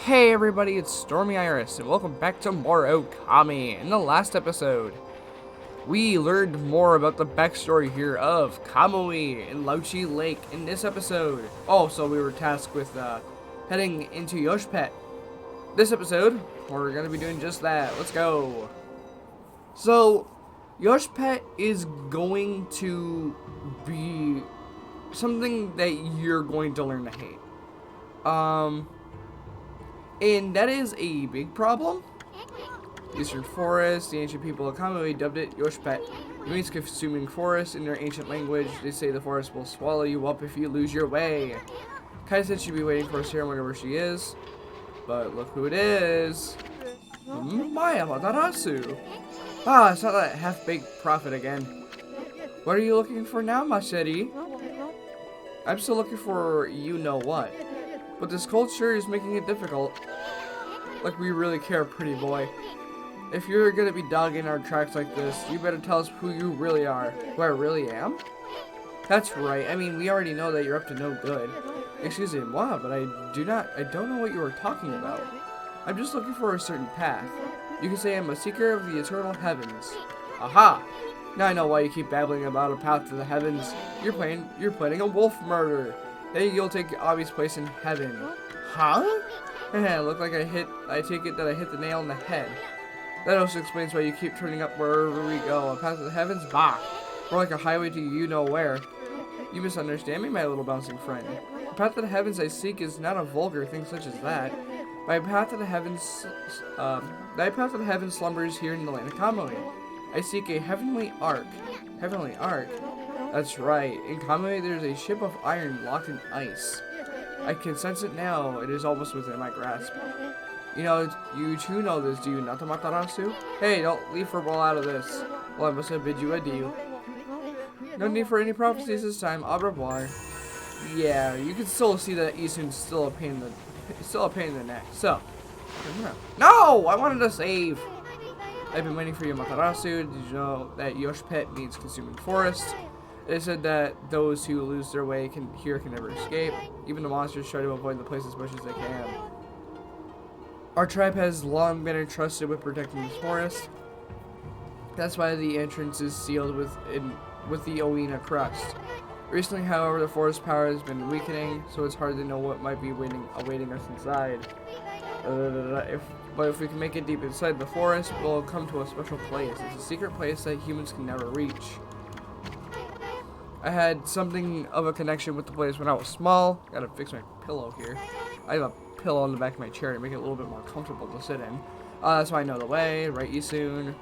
Hey everybody, it's Stormy Iris, and welcome back to more Okami. In the last episode, we learned more about the backstory here of Kamui and Lauchi Lake in this episode. Also, we were tasked with heading into Yosh Pet. This episode, we're going to be doing just that. Let's go. So, Yosh Pet is going to be something that you're going to learn to hate. And that is a big problem. Eastern Forest, the ancient people of Okami dubbed it Yosh Pet. It means consuming forest in their ancient language. They say the forest will swallow you up if you lose your way. Kai said she'd be waiting for us here whenever she is. But look who it is. Maya Matarasu. Ah, it's not that half-baked prophet again. What are you looking for now, Machete? I'm still looking for you-know-what. But this culture is making it difficult. Like we really care, pretty boy. If you're gonna be dogging our tracks like this, you better tell us who you really are. Who I really am? That's right. I mean, we already know that you're up to no good. Excuse me, wow, but I don't know what you were talking about. I'm just looking for a certain path. You can say I'm a seeker of the eternal heavens. Aha! Now I know why you keep babbling about a path to the heavens. You're planning a wolf murder. Then you'll take your obvious place in heaven. Huh? Look like I take it that I hit the nail on the head. That also explains why you keep turning up wherever we go. A path to the heavens? Bah! More like a highway to you-know-where. You misunderstand me, my little bouncing friend. The path to the heavens I seek is not a vulgar thing such as that. My path to the heavens, slumbers here in the land of Kamui. I seek a heavenly ark. Heavenly ark? That's right. In Kamui, there's a ship of iron locked in ice. I can sense it now. It is almost within my grasp. You know, you too know this, do you not, Matarasu? Hey, don't leave for all out of this. Well, I must have bid you adieu. No need for any prophecies this time. Au revoir. Yeah, you can still see that Easton's still a pain in the neck. So, no, I wanted to save. I've been waiting for you, Matarasu. Did you know that Yosh Pet means consuming forest? They said that those who lose their way can never escape. Even the monsters try to avoid the place as much as they can. Our tribe has long been entrusted with protecting this forest. That's why the entrance is sealed with the Owina crust. Recently, however, the forest power has been weakening, so it's hard to know what might be awaiting us inside. But if we can make it deep inside the forest, we'll come to a special place. It's a secret place that humans can never reach. I had something of a connection with the place when I was small. Gotta fix my pillow here. I have a pillow on the back of my chair to make it a little bit more comfortable to sit in. That's why I know the way. Right, Easton.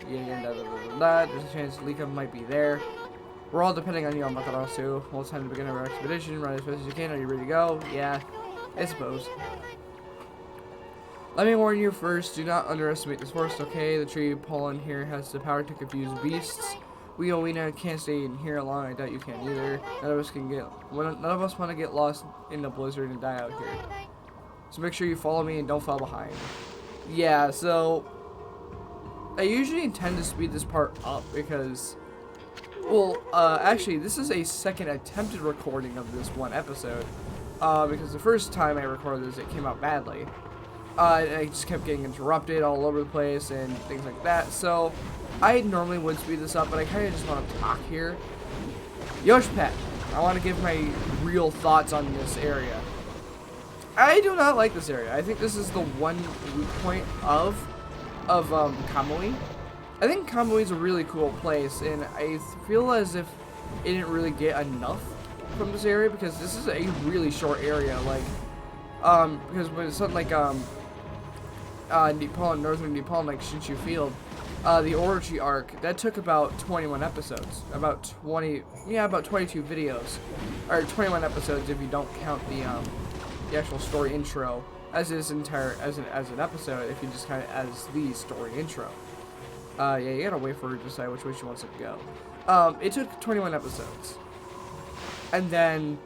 There's a chance Lika might be there. We're all depending on you, Matarasu. Well, it's time to begin our expedition. Run as fast as you can. Are you ready to go? Yeah, I suppose. Let me warn you first. Do not underestimate this forest, okay? The tree pollen here has the power to confuse beasts. We Owina can't stay in here long. I doubt you can either. None of us want to get lost in the blizzard and die out here. So make sure you follow me and don't fall behind. Yeah, so I usually intend to speed this part up because, well, actually, this is a second attempted recording of this one episode. Because the first time I recorded this, it came out badly. And I just kept getting interrupted all over the place and things like that. So I normally would speed this up, but I kind of just want to talk here. Yosh Pet. I want to give my real thoughts on this area. I do not like this area. I think this is the one weak point of Kamui. I think Kamui is a really cool place, and I feel as if it didn't really get enough from this area because this is a really short area. Like, because when it's something like Nepal, northern Nepal, like Shinshu Field, the Orochi arc, that took about 21 episodes, about 22 videos, or 21 episodes if you don't count the actual story intro as an episode. If you just kind of as the story intro, yeah, you gotta wait for her to decide which way she wants it to go. It took 21 episodes, and then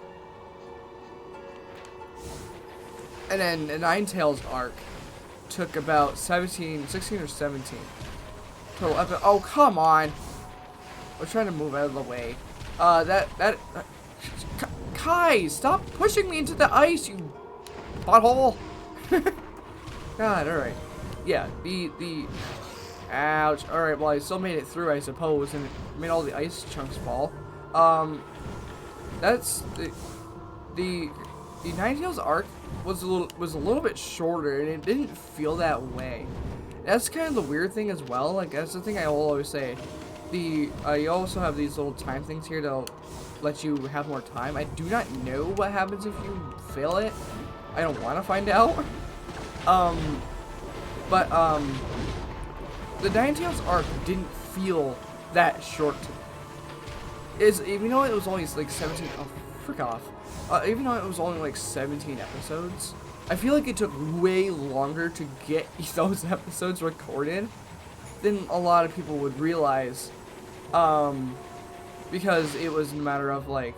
the Nine Tails arc took about 16 or 17 total oh, come on. I'm trying to move out of the way. Kai, stop pushing me into the ice, you butthole. God, alright. Yeah, ouch. Alright, well, I still made it through, I suppose, and it made all the ice chunks fall. That's the Ninetales arc was a little bit shorter, and it didn't feel that way. That's kind of the weird thing as well. Like, that's the thing I will always say. You also have these little time things here to let you have more time. I do not know what happens if you fail it. I don't want to find out. The Ninetales arc didn't feel that short to me. Even though it was only like 17, oh, frick off. Even though it was only like 17 episodes, I feel like it took way longer to get those episodes recorded than a lot of people would realize. Because it was a matter of like,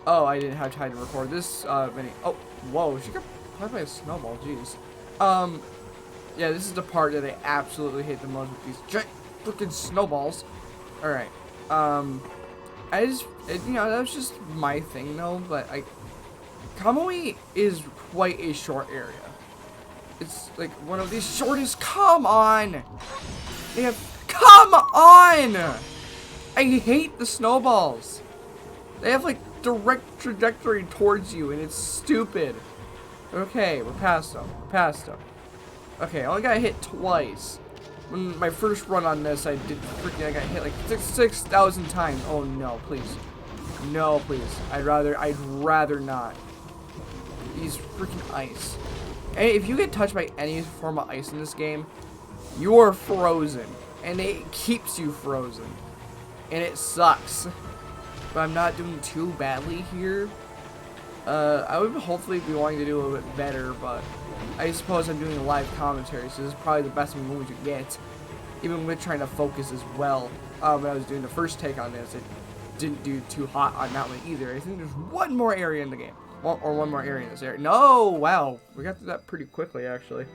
oh, I didn't have time to record this many. Oh, whoa, she got caught by a snowball, jeez. Yeah, this is the part that I absolutely hate the most with these giant freaking snowballs. Alright, you know, that was just my thing though, but Kamui is quite a short area. It's like one of these shortest, come on! Come on! I hate the snowballs. They have like direct trajectory towards you and it's stupid. Okay, we're past them. Okay, I only got hit twice. When my first run on this, I got hit like 6,000 times. Oh no, please. No, please. I'd rather not. These freaking ice. And if you get touched by any form of ice in this game, you are frozen. And it keeps you frozen. And it sucks. But I'm not doing too badly here. I would hopefully be wanting to do a little bit better, but I suppose I'm doing a live commentary, so this is probably the best I'm going to get. Even with trying to focus as well. When I was doing the first take on this, it didn't do too hot on that one either. I think there's one more area in the game. Or one more area in this area. No! Wow. We got through that pretty quickly, actually.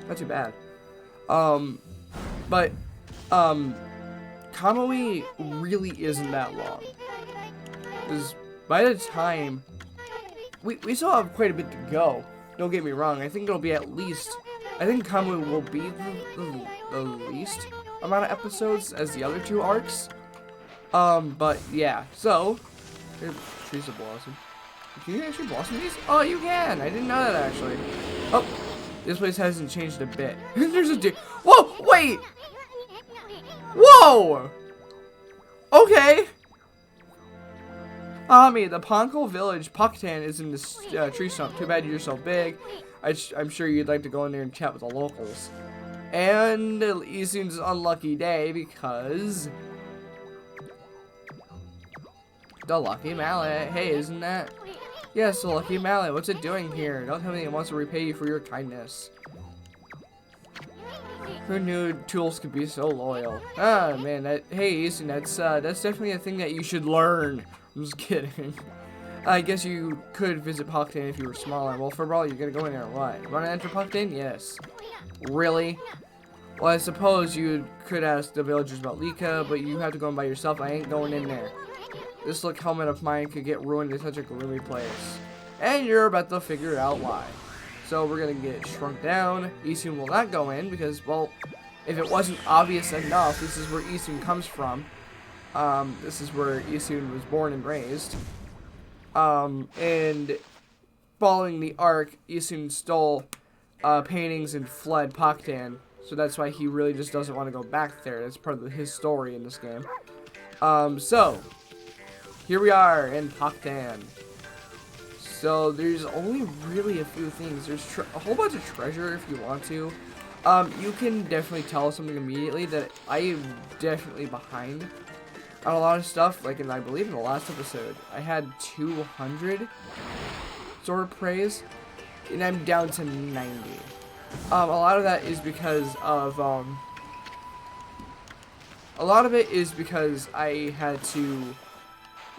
Not too bad. Kamui really isn't that long. Because by the time... We still have quite a bit to go. Don't get me wrong. I think it'll be at least... I think Kamui will be the least amount of episodes as the other two arcs. But yeah. So, trees of blossom. Can you actually blossom these? Oh, you can! I didn't know that, actually. Oh, this place hasn't changed a bit. There's a deer. Whoa! Wait! Whoa! Okay. The Ponko village, Hawkdan, is in this tree stump. Too bad you're so big. I'm sure you'd like to go in there and chat with the locals. And Easton's unlucky day because... the lucky mallet. Hey, isn't that? Yes, the lucky mallet. What's it doing here? Don't tell me it wants to repay you for your kindness. Who knew tools could be so loyal? Ah, man. Hey, Easton, that's definitely a thing that you should learn. I'm just kidding. I guess you could visit Hawkdan if you were smaller. Well, for all, you're gonna go in there and what? You wanna enter Hawkdan? Yes. Really? Well, I suppose you could ask the villagers about Lika, but you have to go in by yourself. I ain't going in there. This look helmet of mine could get ruined in such a gloomy place. And you're about to figure out why. So we're gonna get shrunk down. Easton will not go in because, well, if it wasn't obvious enough, this is where Easton comes from. This is where Easton was born and raised. And following the arc, Easton stole paintings and fled Hawkdan. So that's why he really just doesn't want to go back there. That's part of his story in this game. So here we are in Hawkdan. So there's only really a few things. There's a whole bunch of treasure if you want to. You can definitely tell something immediately that I am definitely behind on a lot of stuff. Like, I believe in the last episode, I had 200 sword of praise, and I'm down to 90. A lot of that is because of I had to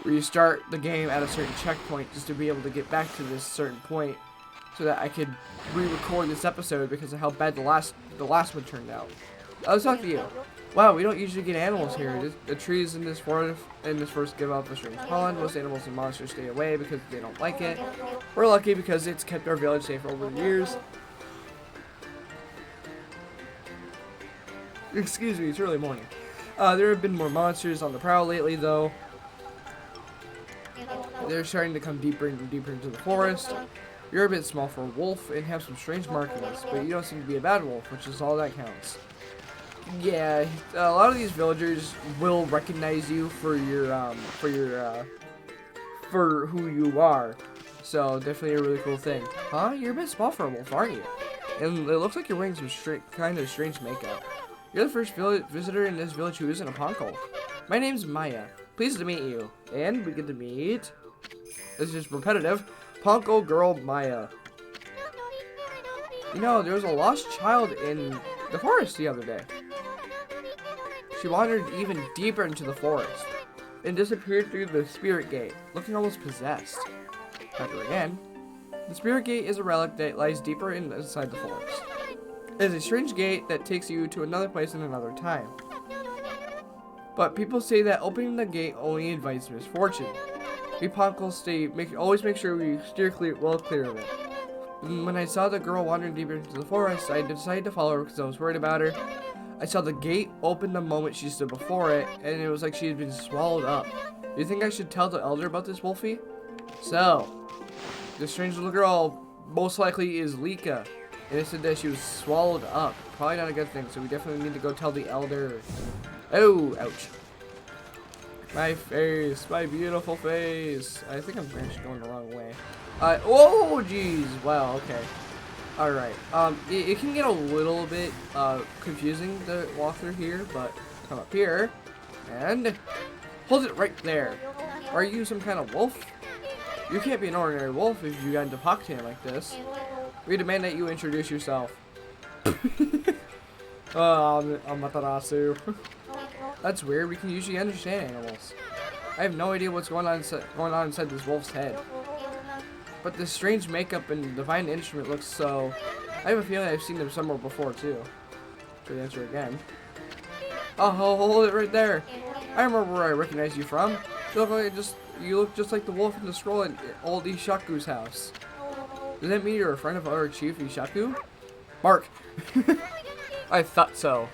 restart the game at a certain checkpoint just to be able to get back to this certain point, so that I could re-record this episode because of how bad the last one turned out. Let's talk to you. Wow, we don't usually get animals here. The trees in this forest give off a strange pollen. Most animals and monsters stay away because they don't like it. We're lucky because it's kept our village safe over the years. Excuse me, it's early morning. There have been more monsters on the prowl lately, though. They're starting to come deeper and deeper into the forest. You're a bit small for a wolf and have some strange markings, but you don't seem to be a bad wolf, which is all that counts. Yeah, a lot of these villagers will recognize you for who you are. So definitely a really cool thing. Huh? You're a bit small for a wolf, aren't you? And it looks like you're wearing some kind of strange makeup. You're the first visitor in this village who isn't a Ponko. My name's Maya. Pleased to meet you. And we get to meet... This is repetitive. Ponko girl Maya. You know, there was a lost child in the forest the other day. She wandered even deeper into the forest and disappeared through the spirit gate, looking almost possessed. After again, the spirit gate is a relic that lies deeper inside the forest. It is a strange gate that takes you to another place in another time. But people say that opening the gate only invites misfortune. We Ponkles always make sure we steer well clear of it. And when I saw the girl wandering deeper into the forest, I decided to follow her because I was worried about her. I saw the gate open the moment she stood before it, and it was like she had been swallowed up. Do you think I should tell the elder about this, Wolfie? So, the strange little girl most likely is Lika, and it said that she was swallowed up. Probably not a good thing, so we definitely need to go tell the elder. Oh, ouch. My face, my beautiful face. I think I'm actually going the wrong way. Oh, jeez. Wow, okay. Alright, it can get a little bit confusing to walk through here, but come up here and hold it right there. Are you some kind of wolf? You can't be an ordinary wolf if you got into Hawkdan like this. We demand that you introduce yourself. Amaterasu. That's weird, we can usually understand animals. I have no idea what's going on inside this wolf's head. But this strange makeup and divine instrument looks so... I have a feeling I've seen them somewhere before, too. Good answer again. Oh, hold it right there. I remember where I recognize you from. You look just like the wolf in the scroll at old Ishaku's house. Does that mean you're a friend of our chief Ishaku? Mark. I thought so.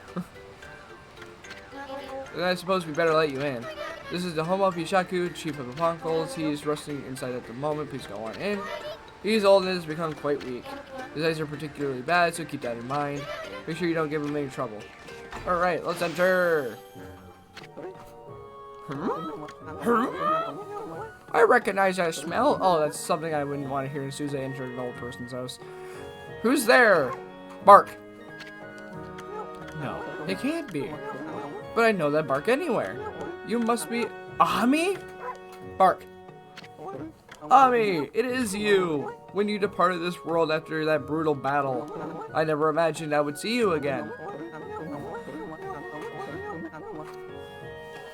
Then I suppose we better let you in. This is the home of Ishaku, chief of the Ponkles. He is resting inside at the moment. Please go on in. He's old and has become quite weak. His eyes are particularly bad, so keep that in mind. Make sure you don't give him any trouble. Alright, let's enter. I recognize that smell. Oh, that's something I wouldn't want to hear as soon as I enter an old person's house. Who's there? Bark. No, it can't be. But I know that bark anywhere. You must be Ami? Bark. Ami, it is you. When you departed this world after that brutal battle, I never imagined I would see you again.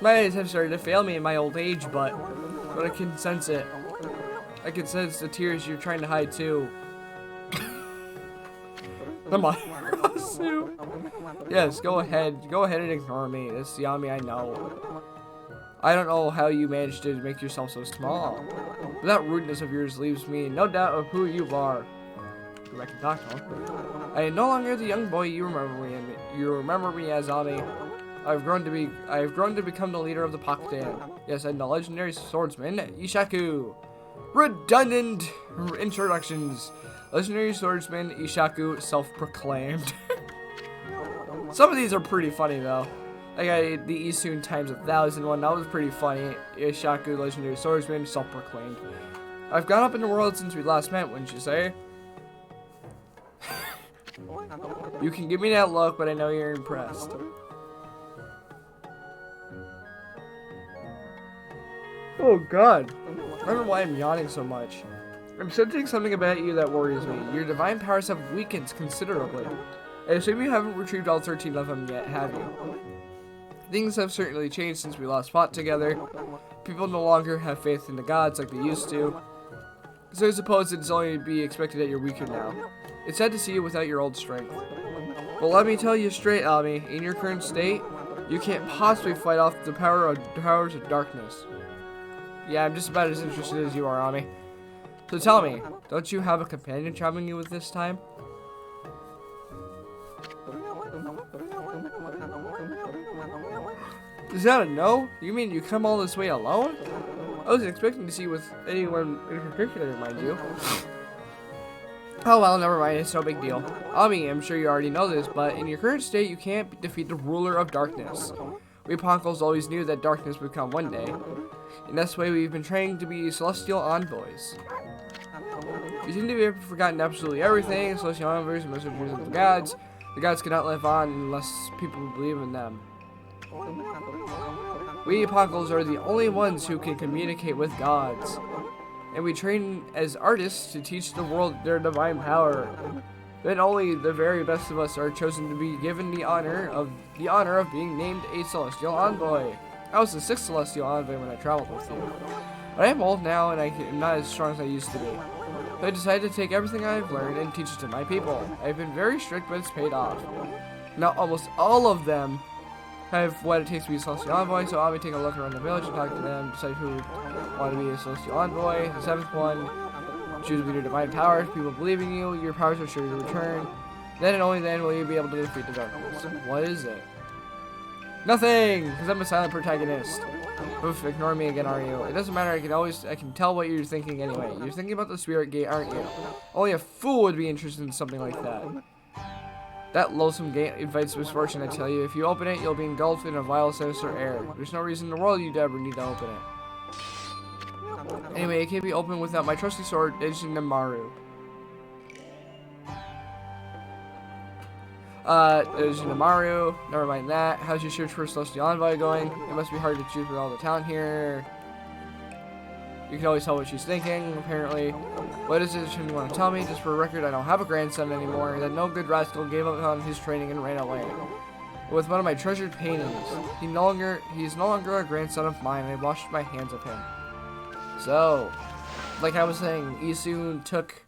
My eyes have started to fail me in my old age, but I can sense it. I can sense the tears you're trying to hide too. Come on. Yes, go ahead. Go ahead and ignore me. It's the Ami I know. I don't know how you managed to make yourself so small. But that rudeness of yours leaves me in no doubt of who you are. I can talk, huh? I am no longer the young boy you remember me as Ami. I've grown to become the leader of the Hawkdan. Yes, and the legendary swordsman Ishaku. Redundant introductions. Legendary swordsman Ishaku, self-proclaimed. Some of these are pretty funny though. Like the Easton times 1,000 one, that was pretty funny. Ishaku, legendary swordsman, self-proclaimed. I've gone up in the world since we last met, wouldn't you say? You can give me that look, but I know you're impressed. Oh god. I don't know why I'm yawning so much. I'm sensing something about you that worries me. Your divine powers have weakened considerably. I assume you haven't retrieved all 13 of them yet, have you? Things have certainly changed since we last fought together. People no longer have faith in the gods like they used to. So I suppose it's only to be expected that you're weaker now. It's sad to see you without your old strength. But let me tell you straight, Ami, in your current state, you can't possibly fight off the powers of darkness. Yeah, I'm just about as interested as you are, Ami. So tell me, don't you have a companion traveling you with this time? Is that a no? You mean you come all this way alone? I wasn't expecting to see you with anyone in particular, mind you. Oh well, never mind, it's no big deal. Ami, I'm sure you already know this, but in your current state, you can't defeat the ruler of darkness. We Ponkles always knew that darkness would come one day. In this way, we've been training to be celestial envoys. You seem to have forgotten absolutely everything. Celestial envoys are messengers of the gods. The gods cannot live on unless people believe in them. We Ponkles are the only ones who can communicate with gods. And we train as artists to teach the world their divine power. Then only the very best of us are chosen to be given the honor of being named a celestial envoy. I was the 6th celestial envoy when I traveled with you. But I am old now and I'm not as strong as I used to be. So I decided to take everything I've learned and teach it to my people. I've been very strict, but it's paid off. Now almost all of them have what it takes to be a celestial envoy, so I'll be taking a look around the village and talk to them, decide who want to be a celestial envoy. The 7th one, choose your divine powers. People believe in you, your powers are sure to return. Then and only then will you be able to defeat the darkness. What is it? Nothing, because I'm a silent protagonist. Oof, ignore me again, are you? It doesn't matter, I can tell what you're thinking anyway. You're thinking about the spirit gate, aren't you? Only a fool would be interested in something like that. That loathsome gate invites misfortune, I tell you. If you open it, you'll be engulfed in a vile, sinister air. There's no reason in the world you'd ever need to open it. Anyway, it can't be opened without my trusty sword, Ejinamaru. Ejinamaru, never mind that. How's your search for a celestial envoy going? It must be hard to choose with all the talent here. You can always tell what she's thinking, apparently. What is it you want to tell me? Just for a record, I don't have a grandson anymore. That no good rascal gave up on his training and ran away. With one of my treasured paintings. He's no longer a grandson of mine, and I washed my hands of him. So, like I was saying, Easton took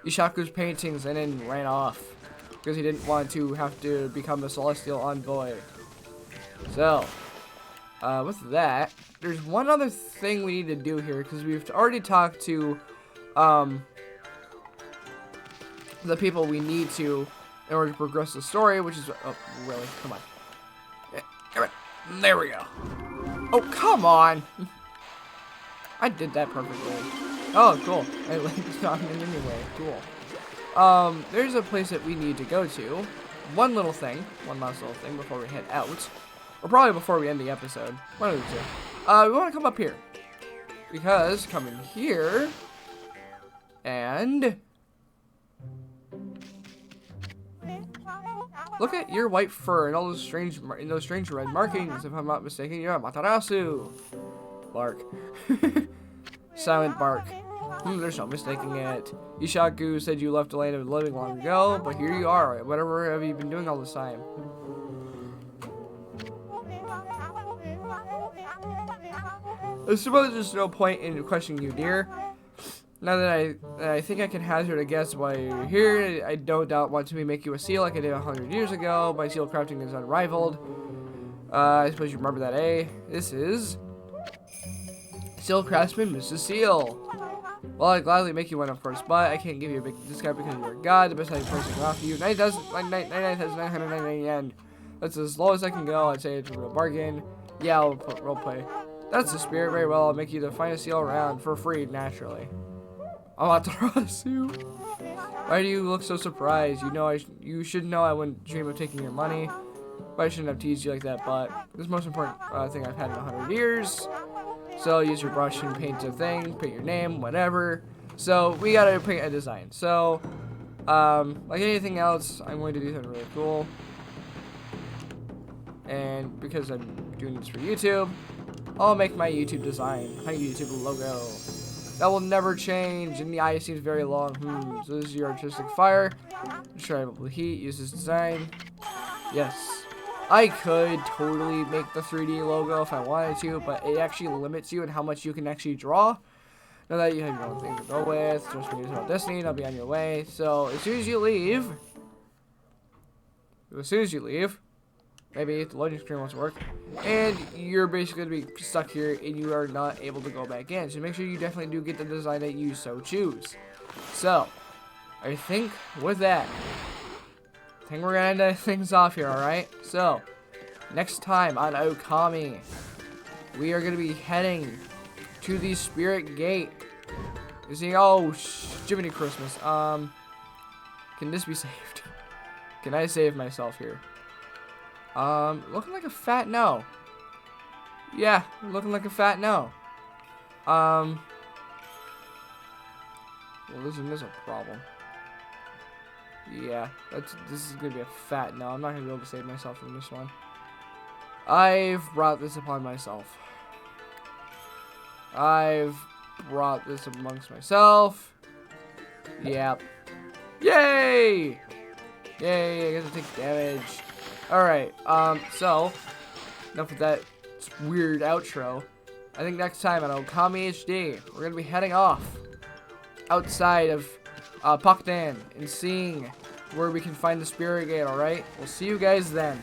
Ishaku's paintings and then ran off. Because he didn't want to have to become a celestial envoy. So, with that, there's one other thing we need to do here, because we've already talked to the people we need to in order to progress the story, which is, oh, really, come on. Come on, there we go. Oh, come on! I did that perfectly. Oh, cool. I landed on it anyway, cool. There's a place that we need to go to. One last little thing before we head out. Or probably before we end the episode. One of the two. We want to come up here. Because, coming here, and look at your white fur and all those strange red markings. If I'm not mistaken, you're a Matarasu. Bark. Silent bark. There's no mistaking it. Ishaku said you left the land of the living long ago, but here you are. Whatever have you been doing all this time? I suppose there's no point in questioning you, dear. Now that I think I can hazard a guess why you're here, I don't doubt want to make you a seal like I did 100 years ago. My seal crafting is unrivaled. I suppose you remember that, eh? This is Seal Craftsman Mrs. Seal. Well, I'd gladly make you one, of course, but I can't give you a big discount because you're a god. The best I can offer you, 999 yen. That's as low as I can go. I'd say it's a real bargain. Yeah, I'll put roleplay. That's the spirit. Very well. I'll make you the finest seal around for free, naturally. Amaterasu. Why do you look so surprised? You should know I wouldn't dream of taking your money. But I shouldn't have teased you like that. But this is the most important thing I've had in 100 years. So use your brush and paint a thing, paint your name, whatever. So we gotta paint a design. So, like anything else, I'm going to do something really cool. And because I'm doing this for YouTube, I'll make my YouTube design, my YouTube logo. That will never change, and the eye seems very long. So this is your artistic fire. Describable heat, use this design. Yes. I could totally make the 3D logo if I wanted to, but it actually limits you in how much you can actually draw. Now that you have your own thing to go with, just when you about Destiny, I'll be on your way. So as soon as you leave, maybe the loading screen won't work, and you're basically going to be stuck here, and you are not able to go back in. So make sure you definitely do get the design that you so choose. So, I think with that, I think we're gonna end things off here, alright? So, next time on Okami, we are gonna be heading to the Spirit Gate. You see, oh, Jiminy Christmas. Can this be saved? Can I save myself here? Looking like a fat no. Yeah, looking like a fat no. Well, this is a problem. Yeah, this is gonna be a fat no. I'm not gonna be able to save myself from this one. I've brought this upon myself. I've brought this amongst myself. Yep. Yay! Yay, I get to take damage. Alright, so, enough of that weird outro. I think next time on Okami HD, we're gonna be heading off outside of Hawkdan and seeing where we can find the Spirit Gate, alright? We'll see you guys then.